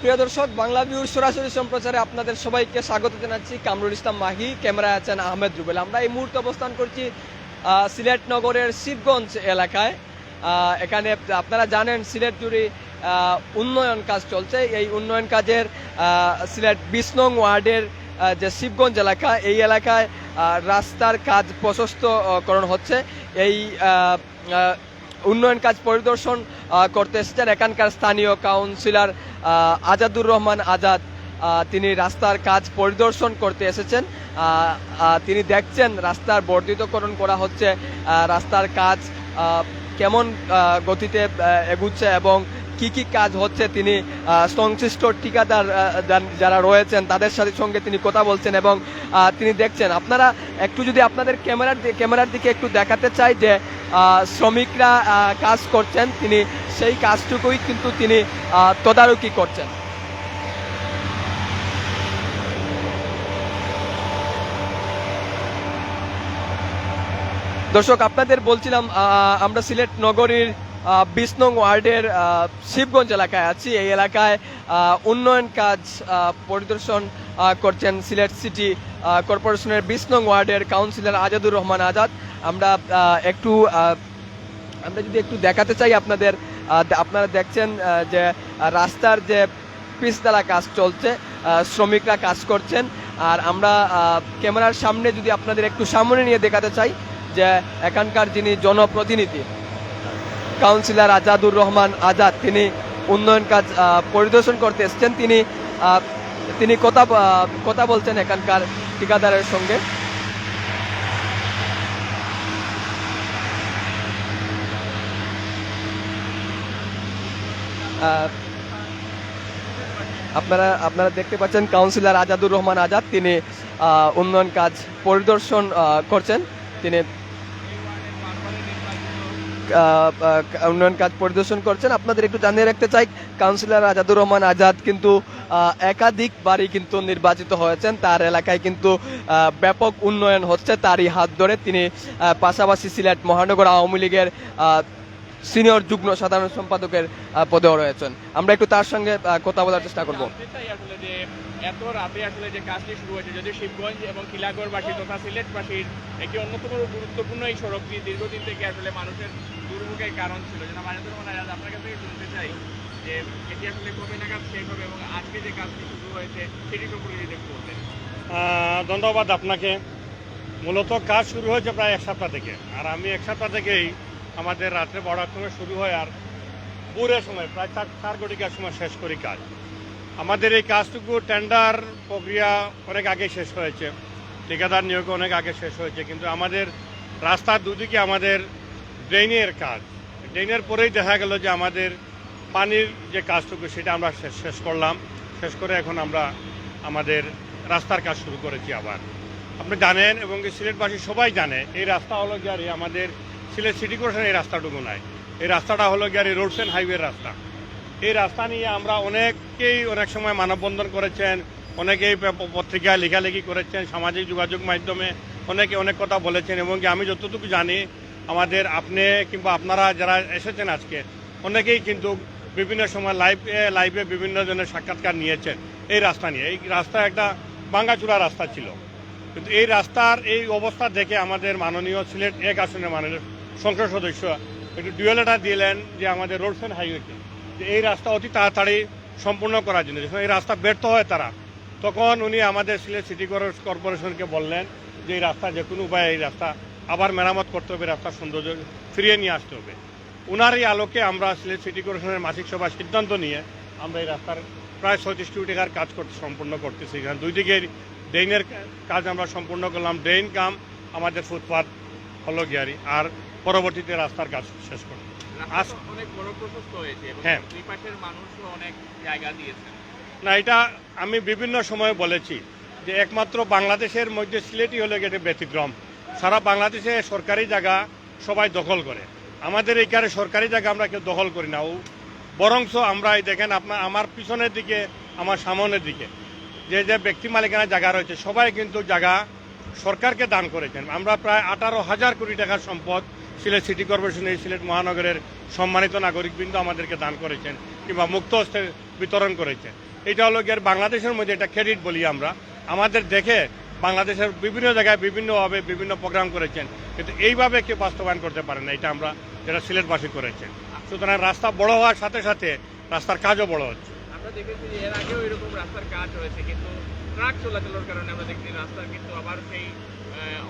প্রিয় দর্শক, বাংলা ভিউর সরাসরি সম্প্রচারে আপনাদের সবাইকে স্বাগত জানাচ্ছি। কামরুল ইসলাম মাহি, ক্যামেরায় আছেন আহমেদ রুবেল। আমরা এই মুহূর্তে অবস্থান করছি সিলেট নগরের শিবগঞ্জ এলাকায়। এখানে আপনারা জানেন সিলেট জুড়ে উন্নয়ন কাজ চলছে। এই উন্নয়ন কাজের সিলেট 20 নং ওয়ার্ডের যে শিবগঞ্জ এলাকা, এই এলাকায় রাস্তার কাজ প্রশস্তকরণ হচ্ছে। এই উন্নয়ন কাজ পরিদর্শন করতে এসেছেন এখানকার স্থানীয় কাউন্সিলর আজাদুর রহমান আজাদ। তিনি রাস্তার কাজ পরিদর্শন করতে এসেছেন। তিনি দেখছেন রাস্তার বর্ধিতকরণ করা হচ্ছে, রাস্তার কাজ কেমন গতিতে এগুচ্ছে এবং কি কি কাজ হচ্ছে। তিনি সংশ্লিষ্ট ঠিকাদার যারা রয়েছেন তাদের সঙ্গে তিনি কথা বলছেন এবং তিনি দেখছেন। আপনারা একটু যদি আপনাদের ক্যামেরার দিকে একটু দেখাতে চাই যে শ্রমিকরা কাজ করছেন, তিনি সেই কাজটুকুই কিন্তু তিনি তদারকি করছেন। দর্শক, আপনাদের বলছিলাম আমরা সিলেট নগরীর 20 নং ওয়ার্ডের শিবগঞ্জ এলাকায় আছি। এই এলাকায় উন্নয়ন কাজ পরিদর্শন করছেন সিলেট সিটি কর্পোরেশনের 20 নং ওয়ার্ডের কাউন্সিলর আজাদুর রহমান আজাদ। আমরা যদি একটু দেখাতে চাই আপনাদের, আপনারা দেখছেন যে রাস্তার যে পিচঢালা কাজ চলছে, শ্রমিকরা কাজ করছেন। আর আমরা ক্যামেরার সামনে যদি আপনাদের একটু সামনে নিয়ে দেখাতে চাই যে এখানকার যিনি জনপ্রতিনিধি কাউন্সিলর আজাদুর রহমান আজাদ, তিনি উন্নয়ন কাজ পরিদর্শন করতে এসেছেন। তিনি কথা বলছেন এখানকার ঠিকাদারের সঙ্গে। আপনারা দেখতে পাচ্ছেন কাউন্সিলর আজাদুর রহমান আজাদ, তিনি উন্নয়ন কাজ পরিদর্শন করছেন। তিনি উন্নয়ন কাজ পরিদর্শন করছেন। আপনাদের একটু জানিয়ে রাখতে চাই, কাউন্সিলর আজাদুর রহমান আজাদ কিন্তু একাধিকবারই কিন্তু নির্বাচিত হয়েছেন। তার এলাকায় কিন্তু ব্যাপক উন্নয়ন হচ্ছে তারই হাত ধরে। তিনি পাশাপাশি সিলেট মহানগর আওয়ামী লীগের সিনিয়র যুগ্ম সাধারণ সম্পাদকের পদেও রয়েছেন। আমরা একটু তার সঙ্গে কথা বলার চেষ্টা করব। এত রাতে আসলে যে কাজটি শুরু হয়েছে, যদি শিবগঞ্জ এবং খিলাগড়বাসী তথা সিলেটবাসীর একটি অন্যতম গুরুত্বপূর্ণ এই সড়কটি দীর্ঘদিন থেকে আসলে মানুষের দুর্ভোগের কারণ ছিল। যেন আজাদুর রহমান আজাদ, আপনার কাছে শুনতে চাই যে এটি আসলে কবে নাগাদ শেষ হবে এবং আজকে যে কাজটি শুরু হয়েছে সেটি সম্পর্কে যদি একটু বলতেন। ধন্যবাদ আপনাকে। মূলত কাজ শুরু হয়েছে প্রায় 1 সপ্তাহ থেকে, আর আমি 1 সপ্তাহ থেকেই আমাদের রাত্রে 12টার সময় শুরু হয় আর পুরো সময় প্রায় 4 ঘটিকার সময় শেষ করি কাজ। আমাদের এই কাজটুকু টেন্ডার প্রক্রিয়া অনেক আগে শেষ হয়েছে, ঠিকাদার নিয়োগ অনেক আগে শেষ হয়েছে, কিন্তু আমাদের রাস্তার দুদিকে আমাদের ড্রেনের কাজ, ড্রেনের পরেই দেখা গেল যে আমাদের পানির যে কাজটুকু সেটা আমরা শেষ করলাম। শেষ করে এখন আমরা আমাদের রাস্তার কাজ শুরু করেছি আবার। আপনি জানেন এবং সিলেটবাসী সবাই জানে, এই রাস্তা হলো গিয়ারি আমাদের সিলেট সিটি কর্পোরেশন। এই রাস্তাটুকু নাই, এই রাস্তাটা হলো গিয়ারি রোডস অ্যান্ড হাইওয়ের রাস্তা। এই রাস্তা নিয়ে আমরা অনেকেই অনেক সময় মানববন্ধন করেছেন, অনেকেই পত্রিকায় লেখালেখি করেছেন, সামাজিক যোগাযোগ মাধ্যমে অনেকে অনেক কথা বলেছেন। এবং আমি যতটুকু জানি আমাদের আপনি কিংবা আপনারা যারা এসেছেন আজকে অনেকেই কিন্তু বিভিন্ন সময় লাইভে বিভিন্ন জনের সাক্ষাৎকার নিয়েছেন এই রাস্তা নিয়ে। এই রাস্তা একটা ভাঙাচুরা রাস্তা ছিল, কিন্তু এই রাস্তার এই অবস্থা দেখে আমাদের মাননীয় সিলেট 1 আসনের মাননীয় সংসদ সদস্য একটু ডুয়েলেটার দিলেন যে আমাদের রোডস অ্যান্ড হাইওয়েকে যে এই রাস্তা অতি তাড়াতাড়ি সম্পূর্ণ করার জন্য। যখন এই রাস্তা ব্যর্থ হয় তারা, তখন উনি আমাদের সিলেট সিটি কর্পোরেশনকে বললেন যে এই রাস্তা যে কোনো উপায়ে এই রাস্তা আবার মেরামত করতে হবে, রাস্তার সৌন্দর্য ফিরিয়ে নিয়ে আসতে হবে। ওনার এই আলোকে আমরা সিলেট সিটি কর্পোরেশনের মাসিক সভায় সিদ্ধান্ত নিয়ে আমরা এই রাস্তার প্রায় 36 কোটি টাকার কাজ সম্পূর্ণ করতেছি। এখানে দুই দিকের ড্রেনের কাজ আমরা সম্পূর্ণ করলাম, ড্রেন কাম আমাদের ফুটপাথ হলো গিয়ারি, আর পরবর্তীতে রাস্তার কাজ শেষ করব। অনেক বড় প্রশস্ত হয়েছে, হ্যাঁ, দুই পাশের মানুষও অনেক জায়গা দিয়েছেন। না, এটা আমি বিভিন্ন সময় বলেছি যে একমাত্র বাংলাদেশের মধ্যে সিলেটই হলো গিয়ে ব্যতিক্রম। সারা বাংলাদেশে সরকারি জায়গা সবাই দখল করে, আমাদের এইখানে সরকারি জায়গা আমরা কেউ দখল করি না। বরংস আমরা এই দেখেন আমার পিছনের দিকে, আমার সামনের দিকে যে যে ব্যক্তি মালিকানা জায়গা রয়েছে সবাই কিন্তু জায়গা সরকারকে দান করেছেন। আমরা প্রায় 18,000 কোটি টাকার সম্পদ সিলেট সিটি কর্পোরেশন, এই সিলেট মহানগরের সম্মানিত নাগরিকবৃন্দ আমাদেরকে দান করেছেন কিংবা মুক্ত হস্তে বিতরণ করেছেন। এটা হলো গিয়ে বাংলাদেশের মধ্যে এটা ক্রেডিট বলি আমরা। আমাদের দেখে বাংলাদেশের বিভিন্ন জায়গায় বিভিন্নভাবে বিভিন্ন প্রোগ্রাম করেছেন, কিন্তু এইভাবে কেউ বাস্তবায়ন করতে পারে না, এটা আমরা যেটা সিলেটবাসী করেছেন। সুতরাং রাস্তা বড় হওয়ার সাথে সাথে রাস্তার কাজও বড় হচ্ছে। আমরা দেখেছি যে এর আগেও এরকম রাস্তার কাজ হয়েছে, কিন্তু ট্রাক চলাচলের কারণে আমরা দেখছি রাস্তা কিন্তু আবার সেই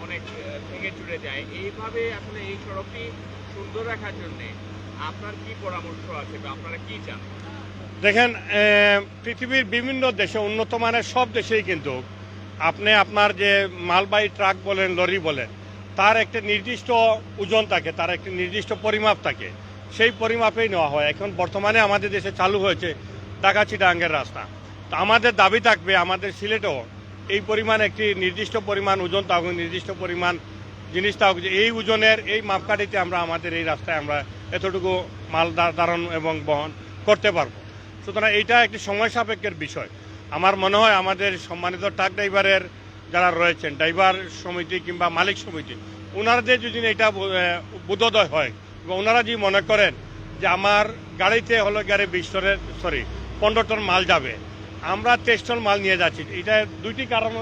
অনেক ভেঙে চুরে যায়। এইভাবে আসলে এই সড়কটি সুন্দর রাখার জন্য আপনার কি পরামর্শ আছে বা আপনারা কি চান? দেখেন, পৃথিবীর বিভিন্ন দেশে, উন্নত মানের সব দেশেই কিন্তু আপনি আপনার যে মালবাহী ট্রাক বলেন, লরি বলেন, তার একটা নির্দিষ্ট ওজন থাকে, তার একটা নির্দিষ্ট পরিমাপ থাকে, সেই পরিমাপেই নেওয়া হয়। এখন বর্তমানে আমাদের দেশে চালু হয়েছে ঢাকা চিটাগাংয়ের রাস্তা। তো আমাদের দাবি থাকবে আমাদের সিলেটেও এই পরিমাণ একটি নির্দিষ্ট পরিমাণ ওজন থাকুক, নির্দিষ্ট পরিমাণ জিনিস থাকুক, যে এই ওজনের এই মাপকাঠিতে আমরা আমাদের এই রাস্তায় আমরা এতটুকু মাল ধারণ এবং বহন করতে পারবো। সুতরাং এইটা একটি সময় সাপেক্ষের বিষয়। আমার মনে হয় আমাদের সম্মানিত ট্রাক ড্রাইভারের যারা রয়েছেন, ড্রাইভার সমিতি কিংবা মালিক সমিতি, ওনাদের যদি এটা বোধোদয় হয় এবং ওনারা যদি মনে করেন যে আমার গাড়িতে হলো গাড়ি 15 টন মাল যাবে, আমরা 23 টন মাল নিয়ে যাচ্ছি, এটা দুইটি কারণ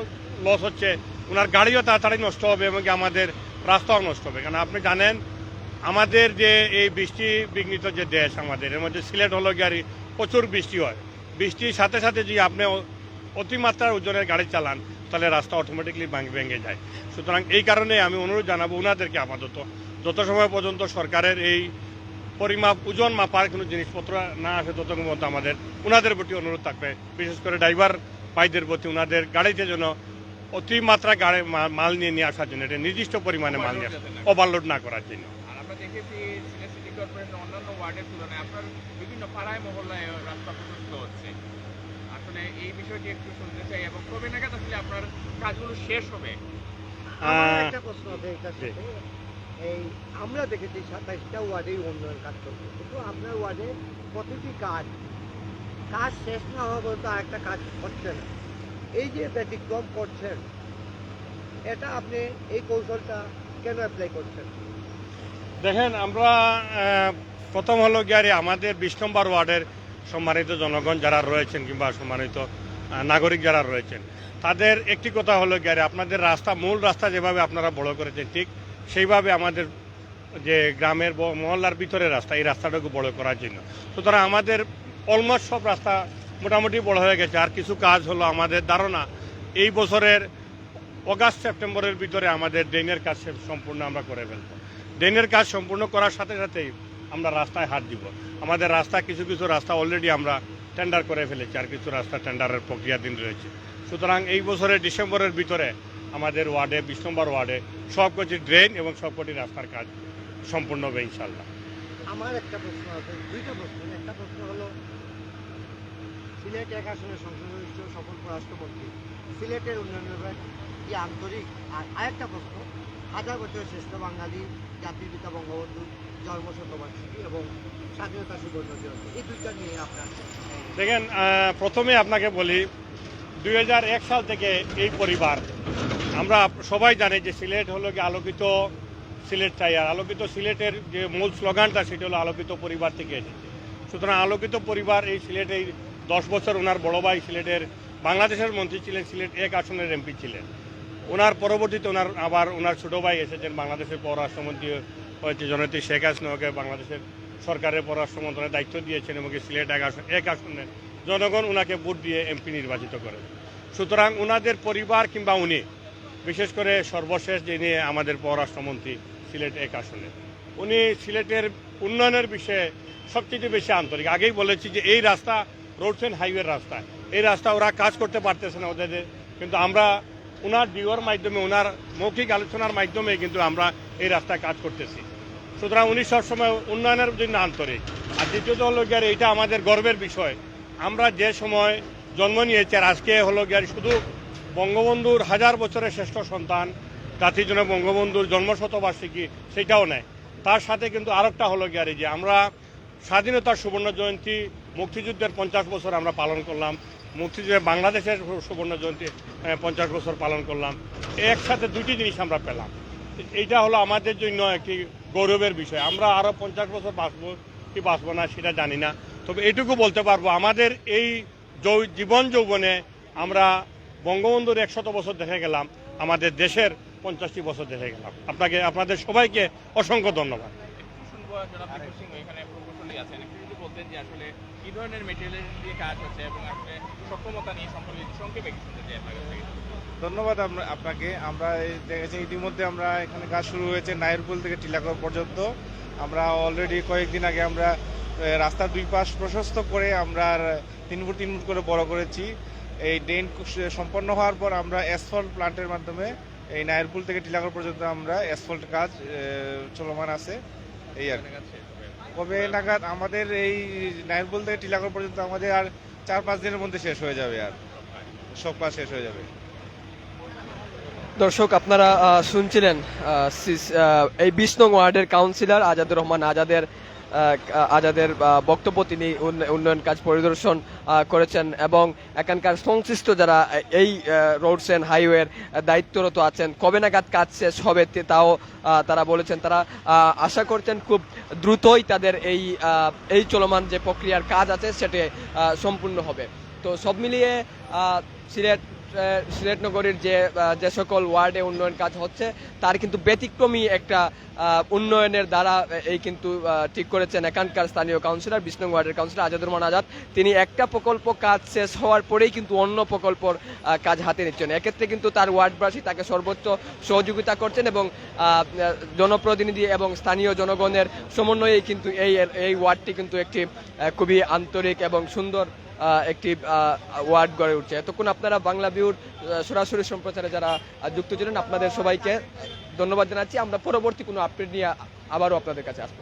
লস হচ্ছে। ওনার গাড়িও তাড়াতাড়ি নষ্ট হবে এবং আমাদের রাস্তাও নষ্ট হবে। কারণ আপনি জানেন আমাদের যে এই বৃষ্টি বিঘ্নিত যে দেশ, আমাদের এর মধ্যে সিলেট হলো গাড়ি প্রচুর বৃষ্টি হয়। বৃষ্টির সাথে সাথে যদি আপনি অতিমাত্রার ওজনের গাড়ি চালান তাহলে রাস্তা অটোমেটিকলি ভেঙে যায়। সুতরাং এই কারণে আমি অনুরোধ জানাবো ওনাদেরকে আপাতত যত সময় পর্যন্ত সরকারের এই পরিমাপ ওজন মাপার কোনো জিনিসপত্র না আসে ততক্ষণ পর্যন্ত আমাদের ওনাদের প্রতি অনুরোধ থাকবে, বিশেষ করে ড্রাইভার ভাইদের প্রতি, ওনাদের গাড়িতে যেন অতিমাত্রা গাড়ি মাল নিয়ে আসার জন্য, এটা নির্দিষ্ট পরিমাণে মাল নিয়ে ওভারলোড না করার জন্য। আর আমরা দেখেছি সিলেট সিটি কর্পোরেশন অন্যান্য ওয়ার্ডের তুলনায় আপনার বিভিন্ন পাড়ায় মহল্লায় রাস্তা প্রশস্ত হচ্ছে। আসলে এই বিষয়টি একটু শুনতে চাই এবং কবে নাগাদ আসলে আপনার কাজগুলো শেষ হবে? আমার একটা প্রশ্ন আছে এটার সাথে। এই আমরা দেখেছি 27টা ওয়ার্ডেই উন্নয়ন কাজ চলছে, কিন্তু আপনার ওয়ার্ডে প্রতিটি কাজ শেষ না হওয়া পর্যন্ত আরেকটা কাজ হচ্ছে না। এই যে ব্যতিক্রম করছেন, এটা আপনি এই কৌশলটা কেন অ্যাপ্লাই করছেন? দেখেন, আমরা প্রথম হলো গিয়ে আমাদের 20 নম্বর ওয়ার্ডের সম্মানিত জনগণ যারা রয়েছেন কিংবা সম্মানিত নাগরিক যারা রয়েছেন, তাদের একটি কথা হলো গিয়ে আপনাদের রাস্তা, মূল রাস্তা যেভাবে আপনারা বড় করেছেন ঠিক সেইভাবে আমাদের যে গ্রামের মহল্লার ভিতরের রাস্তা, এই রাস্তাটাকে বড় করার জন্য। সুতরাং আমাদের অলমোস্ট সব রাস্তা মোটামুটি বড় হয়ে গেছে। আর কিছু কাজ হলো আমাদের ধারণা এই বছরের অগাস্ট সেপ্টেম্বরের ভিতরে আমাদের ড্রেনের কাজ সম্পূর্ণ আমরা করে ফেলব। ড্রেনের কাজ সম্পূর্ণ করার সাথে সাথেই আমরা রাস্তায় হাত দিব। আমাদের রাস্তা কিছু রাস্তা অলরেডি আমরা টেন্ডার করে ফেলেছি, আর কিছু রাস্তা টেন্ডারের প্রক্রিয়াধীন রয়েছে। সুতরাং এই বছরের ডিসেম্বরের ভিতরে আমাদের ওয়ার্ডে 20 নম্বর ওয়ার্ডে সবকটি ড্রেন এবং সবকটি রাস্তার কাজ সম্পূর্ণ হবে ইনশাল্লাহ। আমার একটা প্রশ্ন আছে, দুইটা প্রশ্ন। একটা প্রশ্ন হলো, সিলেট 1 আসনের সংসদ সদস্য সফল পররাষ্ট্রমন্ত্রী সিলেটের উন্নয়নের ব্যাপারে কি আন্তরিক? আর আরেকটা প্রশ্ন, 1000 বছরের শ্রেষ্ঠ বাঙালি, জাতির পিতা বঙ্গবন্ধুর জন্মশতবার্ষিকী এবং স্বাধীনতা সুবর্ণ জয়ন্তী, এই দুইটা নিয়ে আপনার। দেখেন, প্রথমে আপনাকে বলি 2001 সাল থেকে এই পরিবার, আমরা সবাই জানি যে সিলেট হলো গিয়ে আলোকিত সিলেট চাই, আর আলোকিত সিলেটের যে মূল স্লোগানটা সেটা হলো আলোকিত পরিবার থেকে এসেছে। সুতরাং আলোকিত পরিবার এই সিলেটে 10 বছর ওনার বড় ভাই সিলেটের বাংলাদেশের মন্ত্রী ছিলেন, সিলেট 1 আসনের এমপি ছিলেন। ওনার পরবর্তীতে ওনার ছোট ভাই এসেছেন, বাংলাদেশের পররাষ্ট্রমন্ত্রী হয়েছে জননেত্রী শেখ হাসিনাকে বাংলাদেশের সরকারের পররাষ্ট্র মন্ত্রণালয়ের দায়িত্ব দিয়েছেন এবং সিলেট 1 আসনের জনগণ ওনাকে ভোট দিয়ে এমপি নির্বাচিত করেন। সুতরাং ওনাদের পরিবার কিংবা উনি, বিশেষ করে সর্বশেষ যিনি আমাদের পররাষ্ট্রমন্ত্রী সিলেট 1 আসনে, উনি সিলেটের উন্নয়নের বিষয়ে সবচেয়ে বেশি আন্তরিক। আগেই বলেছি যে এই রাস্তা রোডস অ্যান্ড হাইওয়ের রাস্তা, এই রাস্তা ওরা কাজ করতে পারতেছে না ওদের, কিন্তু আমরা ওনার ডিওর মাধ্যমে, ওনার মৌখিক আলোচনার মাধ্যমে কিন্তু আমরা এই রাস্তায় কাজ করতেছি। সুতরাং উনি সবসময় উন্নয়নের জন্য আন্তরিক। আর দ্বিতীয়ত হলো গিয়ে এইটা আমাদের গর্বের বিষয়, আমরা যে সময় জন্ম নিয়েছি, আর আজকে হলো গিয়ে শুধু বঙ্গবন্ধুর 1000 বছরের শ্রেষ্ঠ সন্তান জাতির জন্য বঙ্গবন্ধুর জন্মশতবার্ষিকী সেটাও নেয়, তার সাথে কিন্তু আরেকটা হলো গিয়ে যে আমরা স্বাধীনতার সুবর্ণ জয়ন্তী, মুক্তিযুদ্ধের 50 বছর আমরা পালন করলাম, মুক্তিযুদ্ধের বাংলাদেশের সুবর্ণ জয়ন্তী 50 বছর পালন করলাম। একসাথে দুইটি জিনিস আমরা পেলাম। এইটা হলো আমাদের জন্য একটি গৌরবের বিষয়। আমরা আরও 50 বছর বাঁচবো কি বাঁচবো না সেটা জানি না, তবে এটুকু বলতে পারবো আমাদের এই জীবন যৌবনে আমরা বঙ্গবন্ধুর 100 বছর দেখে গেলাম, আমাদের দেশের 50টি বছর দেখে গেলাম। আপনাদের সবাইকে অসংখ্য ধন্যবাদ। শুনবো জনাব বিপুল সিংহ এখানে প্রকৌশলী আছেন, একটু যদি বলতেন যে আসলে কি ধরনের মেটেরিয়াল দিয়ে কাজ হচ্ছে এবং আসলে সক্ষমতা নিয়ে সম্পর্কিত সংক্ষেপে একটু শুনতে চাই আপনার কাছ থেকে। ধন্যবাদ আপনাকে। আমরা দেখেছি ইতিমধ্যে আমরা এখানে কাজ শুরু হয়েছে নায়েরপুল থেকে টিলাগড় পর্যন্ত। আমরা অলরেডি কয়েকদিন আগে আমরা রাস্তার দুই পাশ প্রশস্ত করে আমরা 3 ফুট 3 ফুট করে বড় করেছি। এই ড্রেন সম্পন্ন হওয়ার পর আমরা অ্যাসফল্ট প্লান্টের মাধ্যমে এই নায়েরপুল থেকে টিলাগড় পর্যন্ত আমরা অ্যাসফল্ট কাজ চলমান আছে। এই আর কবে নাগাদ আমাদের এই নায়েরপুল থেকে টিলাগড় পর্যন্ত আমাদের আর 4-5 দিনের মধ্যে শেষ হয়ে যাবে, আর সব কাজ শেষ হয়ে যাবে। দর্শক আপনারা শুনছিলেন এই 20 নং ওয়ার্ডের কাউন্সিলর আজাদুর রহমান আজাদের বক্তব্য। তিনি উন্নয়ন কাজ পরিদর্শন করেছেন এবং এখানকার সংশ্লিষ্ট যারা এই রোডস অ্যান্ড হাইওয়ের দায়িত্বরত আছেন, কবে নাগাদ কাজ শেষ হবে তাও তারা বলেছেন। তারা আশা করছেন খুব দ্রুতই তাদের এই চলমান যে প্রক্রিয়ার কাজ আছে সেটি সম্পূর্ণ হবে। তো সব মিলিয়ে সিলেট নগরীর যে সকল ওয়ার্ডে উন্নয়ন কাজ হচ্ছে তার কিন্তু ব্যতিক্রমী একটা উন্নয়নের দ্বারা এই কিন্তু ঠিক করেছেন এখানকার স্থানীয় কাউন্সিলর 20 নং ওয়ার্ডের কাউন্সিলর আজাদুর রহমান আজাদ। তিনি একটা প্রকল্প কাজ শেষ হওয়ার পরেই কিন্তু অন্য প্রকল্পর কাজ হাতে নিচ্ছেন। এক্ষেত্রে কিন্তু তার ওয়ার্ডবাসী তাকে সর্বোচ্চ সহযোগিতা করছেন এবং জনপ্রতিনিধি এবং স্থানীয় জনগণের সমন্বয়েই কিন্তু এই ওয়ার্ডটি কিন্তু একটি খুবই আন্তরিক এবং সুন্দর একটি ওয়ার্ড গড়ে উঠছে। এতক্ষণ আপনারা বাংলা ভিউর সরাসরি সম্প্রচারে যারা যুক্ত ছিলেন আপনাদের সবাইকে ধন্যবাদ জানাচ্ছি। আমরা পরবর্তী কোনো আপডেট নিয়ে আবারও আপনাদের কাছে আসবো।